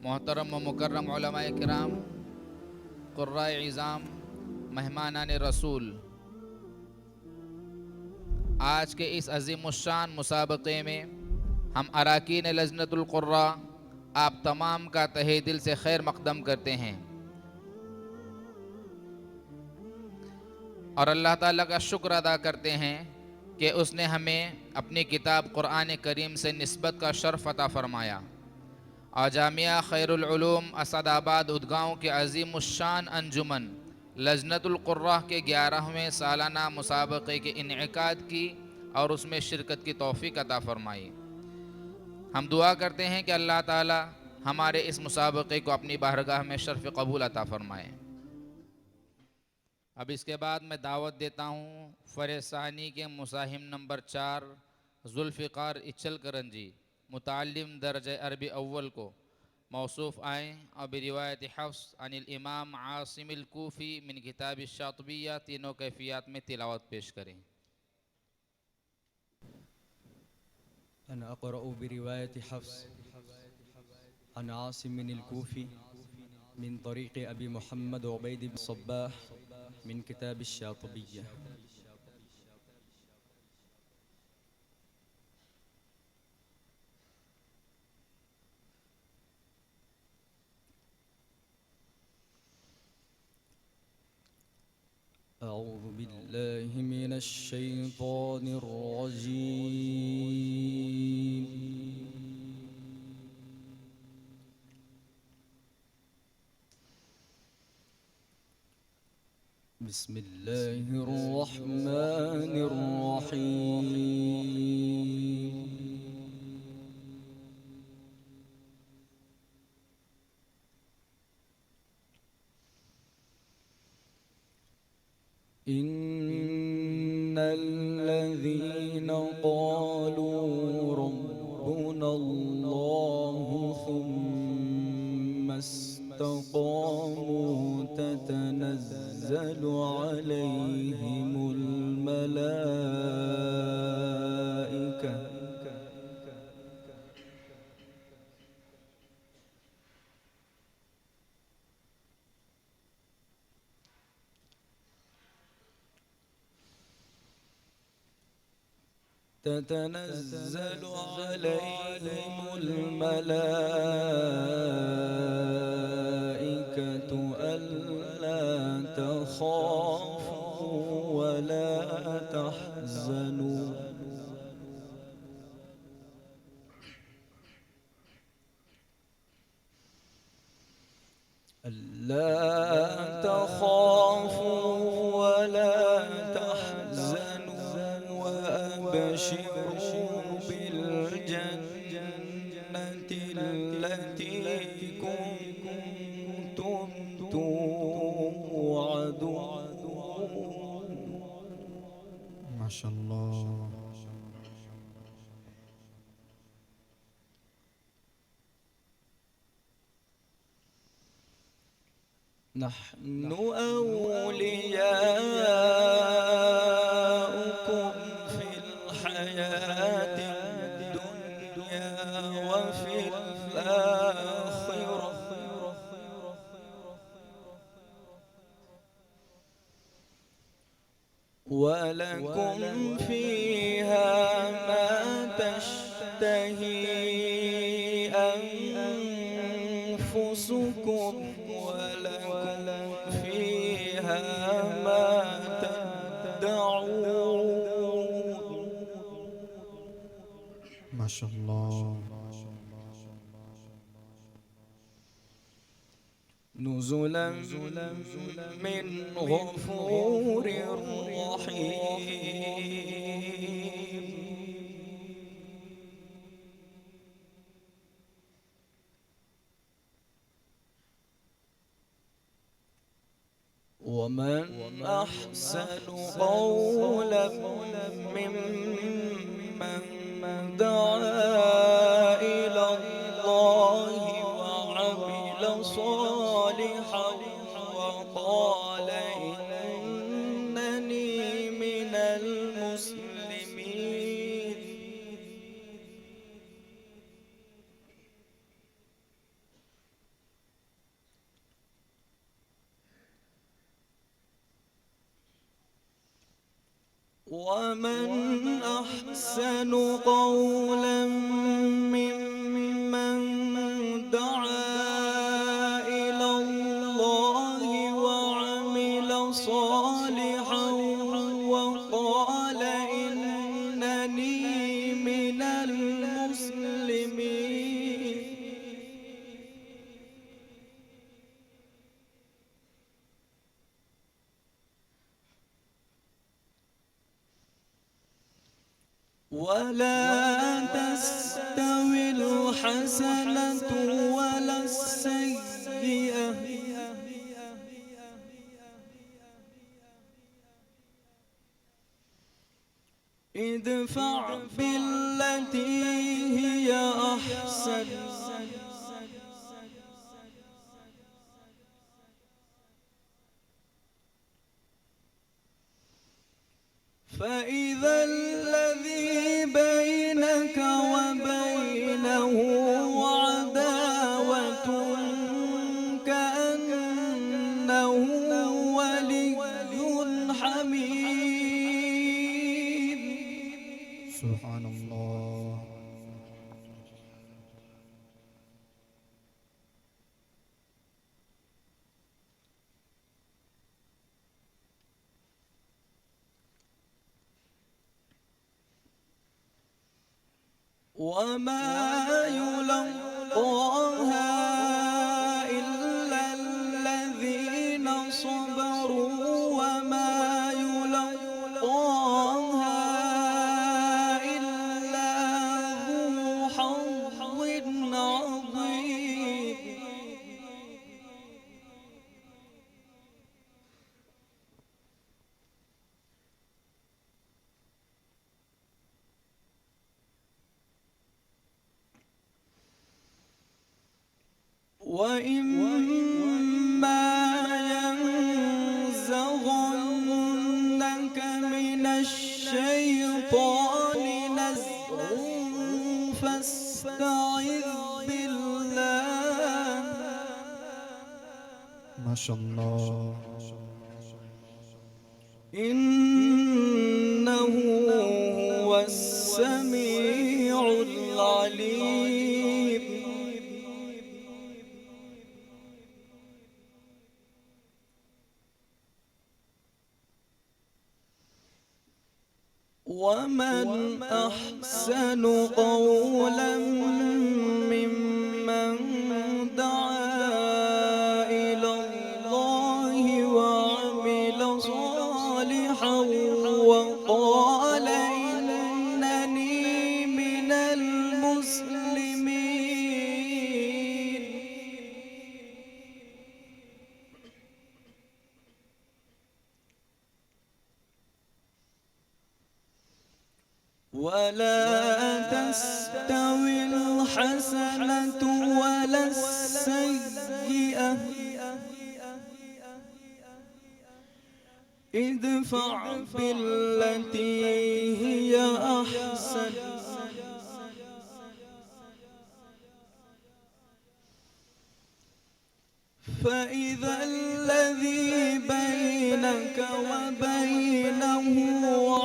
मोहतरम व मुकर्रम उलमाए किराम, कुर्राए इज़ाम, मेहमानान रसूल, आज के इस अज़ीमुश्शान मुसाबक़े में हम अराकीन लजनतुल क़ुर्रा आप तमाम का तहे दिल से खैर मक़दम करते हैं और अल्लाह ताला का शुक्र अदा करते हैं कि उसने हमें अपनी किताब क़ुरआन करीम से निस्बत का शर्फ़ अता फ़रमाया और जामिया खैरुल उलूम असदाबाद उदगांव के अज़ीमुश्शान अंजुमन लजनतुल क़ुर्रा के 11वें सालाना मुसाबक़े के इनेकाद की और उसमें शिरकत की तौफ़ीक अता फ़रमाई। हम दुआ करते हैं कि अल्लाह ताला हमारे इस मुसाबक़े को अपनी बारगाह में शर्फ़ कबूल अता फ़रमाए। अब इसके बाद मैं दावत देता हूँ फ़रसानी के मुसाहिम नंबर 4 जुल्फ़िकार इचल करंजी मुताल्लिम दर्ज अरबी अव्वल को मौसूफ़ आएँ और बिरिवायत हफ्स अनिल इमाम आसिमिल कूफ़ी मिन किताब शातिबिया तीनों कैफ़ियत में तिलावत पेश करें। أنا أقرأ برواية حفص عن عاصم الكوفي من طريق أبي محمد عبيد بن صباح من كتاب الشاطبية. أعوذ بالله من الشيطان الرجيم. بسم الله الرحمن الرحيم. إن الذين قالوا ربنا الله ثم استقاموا تتنزل عليهم الملائكة تتنزل عليهم الملائكة ألا تخافوا ولا تحزنوا ولا تحزنوا وأبشروا بالجنة التي كنتم توعدون. ما شاء الله. نحن أولياؤكم في الحياة الدنيا وفي الآخرة ولكم فيها ما تشتهي أنفسكم ولكم فيها ما تدعون. ما شاء الله. نزلا من غفور رحيم. ومن أحسن قولا ممن دعا إلى الله وعمل صالحا وقال إنني من المسلمين. ومن أحسن قولا ممن دعا إلى الله وعمل صالحا وقال إنني من المسلمين. ولا تستوي الحسنة ولا السيئة ادفع بالتي هي أحسن فإذا الذي بينك وبينه عداوة كأنه ولي حميم. سبحان الله. وما يلقاها إلا الذين صبروا وما يلقاها إلا ذو حظ عظيم. وإما ينزغنك من الشيطان نزغ فاستعذ بالله. ما شاء الله. إنه هو السميع العليم. ومن أحسن قولا ممن دعا إلى الله وعمل صالحا وقال إنني من المسلمين. ولا تستوي الحسنة ولا السيئة ادفع بالتي هي أحسن فإذا الذي بينك وبينه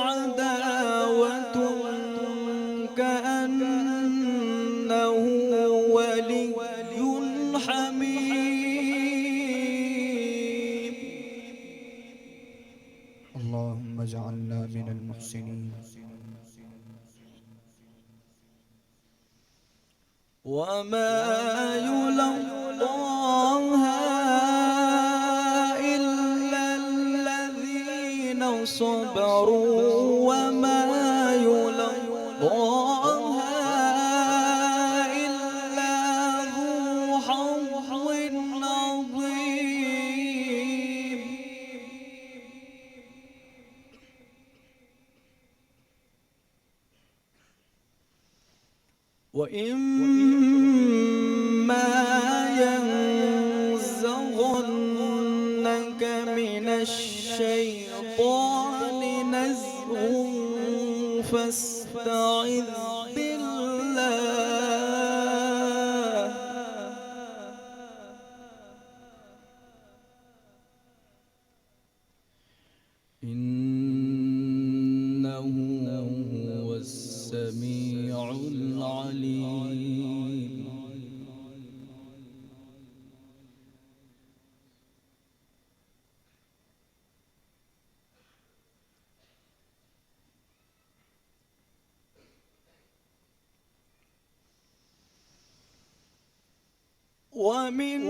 عداوة كأنه ولي حميم. اللهم اجعلنا من المحسنين. وما يلقاها إلا الذين صبروا وما يلقاها إلا ذو حظ عظيم. وإما ينزغنك من الشيطان نزغ فاستعذ بالله. إنه ومن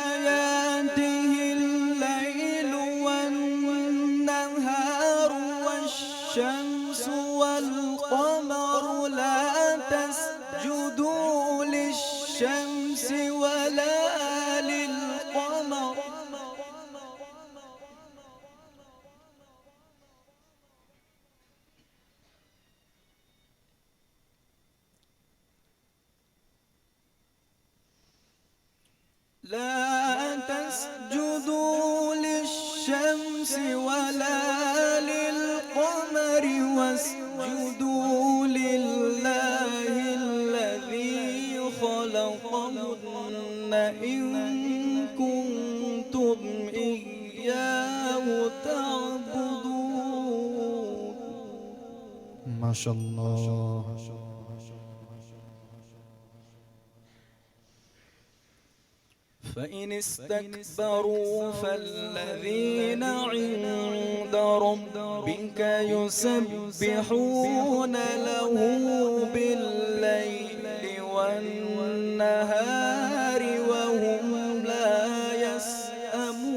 آياته الليل والنهار والشمس والقمر لا تسجدوا للشمس ولا للقمر لا تسجدوا للشمس ولا للقمر واسجدوا لله الذي خلقهن إن كنتم إياه تعبدون. ما شاء الله. فإن استكبروا فالذين عند ربك يسبحون له بالليل والنهار وهم لا يسأمون.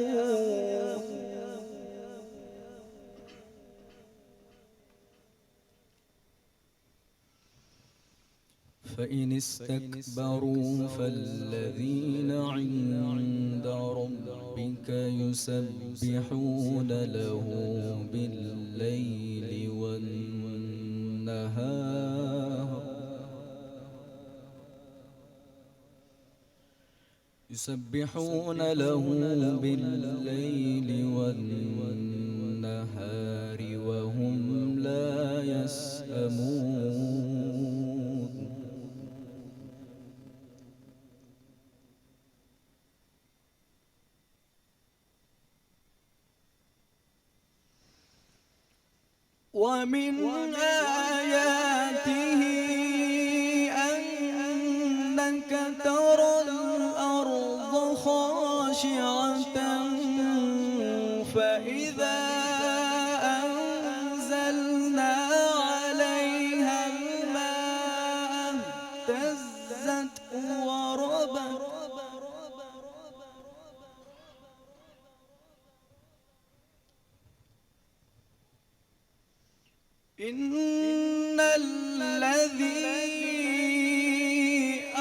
فإن استكبروا فالذين عند ربك يسبحون له بالليل والنهار يسبحون له بالليل والنهار وهم لا يسأمون. ومن آياته أنك ترى الأرض خاشعة فإذا أنزلنا عليها الماء اهتزت وربت إن الذي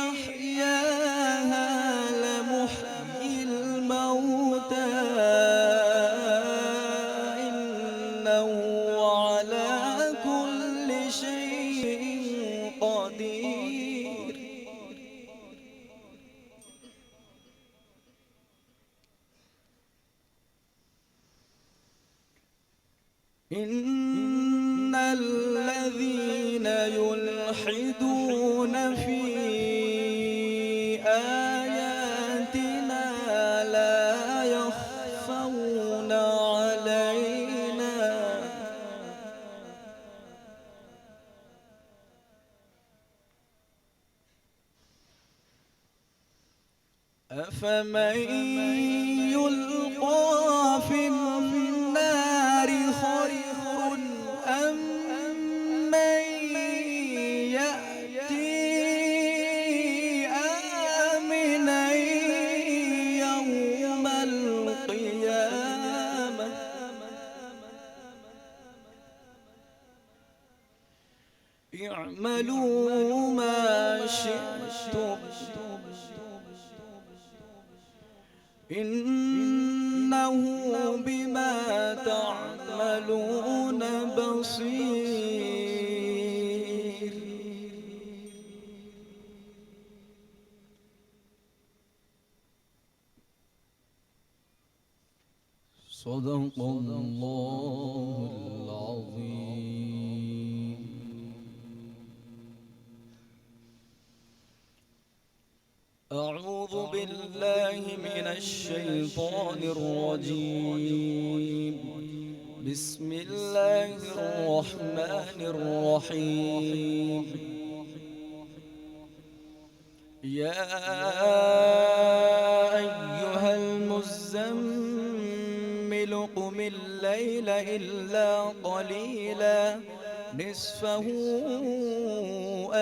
أحياها لمحيي الموتى إنه على كل شيء قدير. إن الذين يلحدون في آياتنا لا يخفون علينا أفمن يلقى في النار خير أم من يأتي آمنا يوم القيامة اعملوا ما شئتم إنه بما تعملون بصير. صدق الله العظيم. أعوذ بالله من الشيطان الرجيم. بسم الله الرحمن الرحيم. يا أيها المزمل قم الليل إلا قليلا نصفه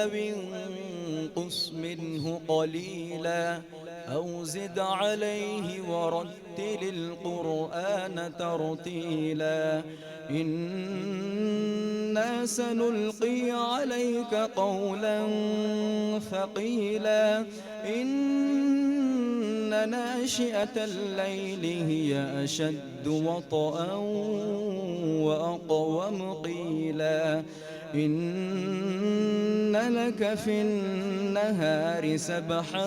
أو انقص منه قليلا أو زد عليه ورتل القرآن ترتيلا إنا سنلقي عليك قولا ثقيلا إن ناشئة الليل هي أشد وطئا وأقوم قيلا إن لك في النهار سبحا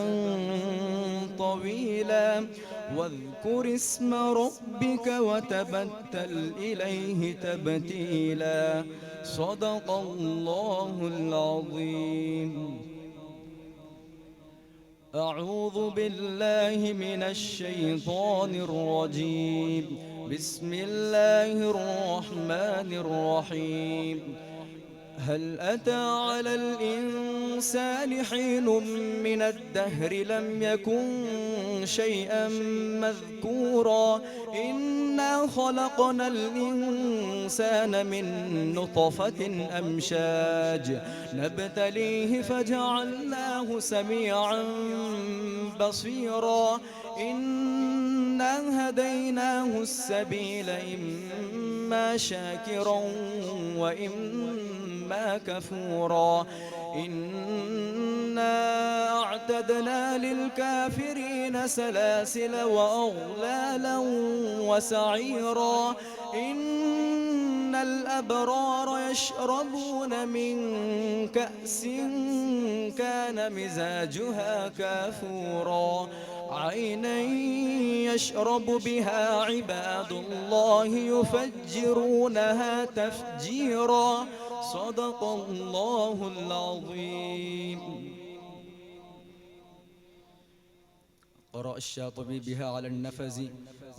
طويلا واذكر اسم ربك وتبتل إليه تبتيلا صدق الله العظيم. أعوذ بالله من الشيطان الرجيم. بسم الله الرحمن الرحيم. هل أتى على الإنسان حين من الدهر لم يكن شيئا مذكورا إنا خلقنا الإنسان من نطفة أمشاج نبتليه فجعلناه سميعا بصيرا إنا هديناه السبيل إما شاكرا وإما كفورا إنا أعتدنا للكافرين سلاسل وأغلالا وسعيرا إن الأبرار يشربون من كأس كان مزاجها كافورا عينا يشرب بها عباد الله يفجرونها تفجيرا صدق الله العظيم. قرأ الشاطبي بها على النفز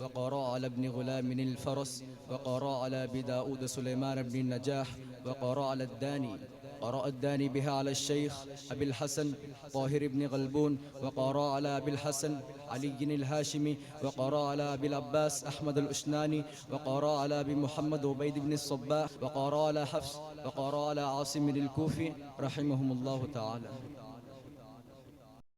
وقرأ على ابن غلام الفرس وقرأ على أبي داود سليمان بن النجاح وقرأ على الداني. قرأ الداني بها على الشيخ أبي الحسن طاهر بن غلبون وقرأ على أبي الحسن علي الهاشمي وقرأ على أبي العباس أحمد الأشناني وقرأ على أبي محمد عبيد بن الصباح وقرأ على حفص وقرأ على عاصم الكوفي رحمهم الله تعالى.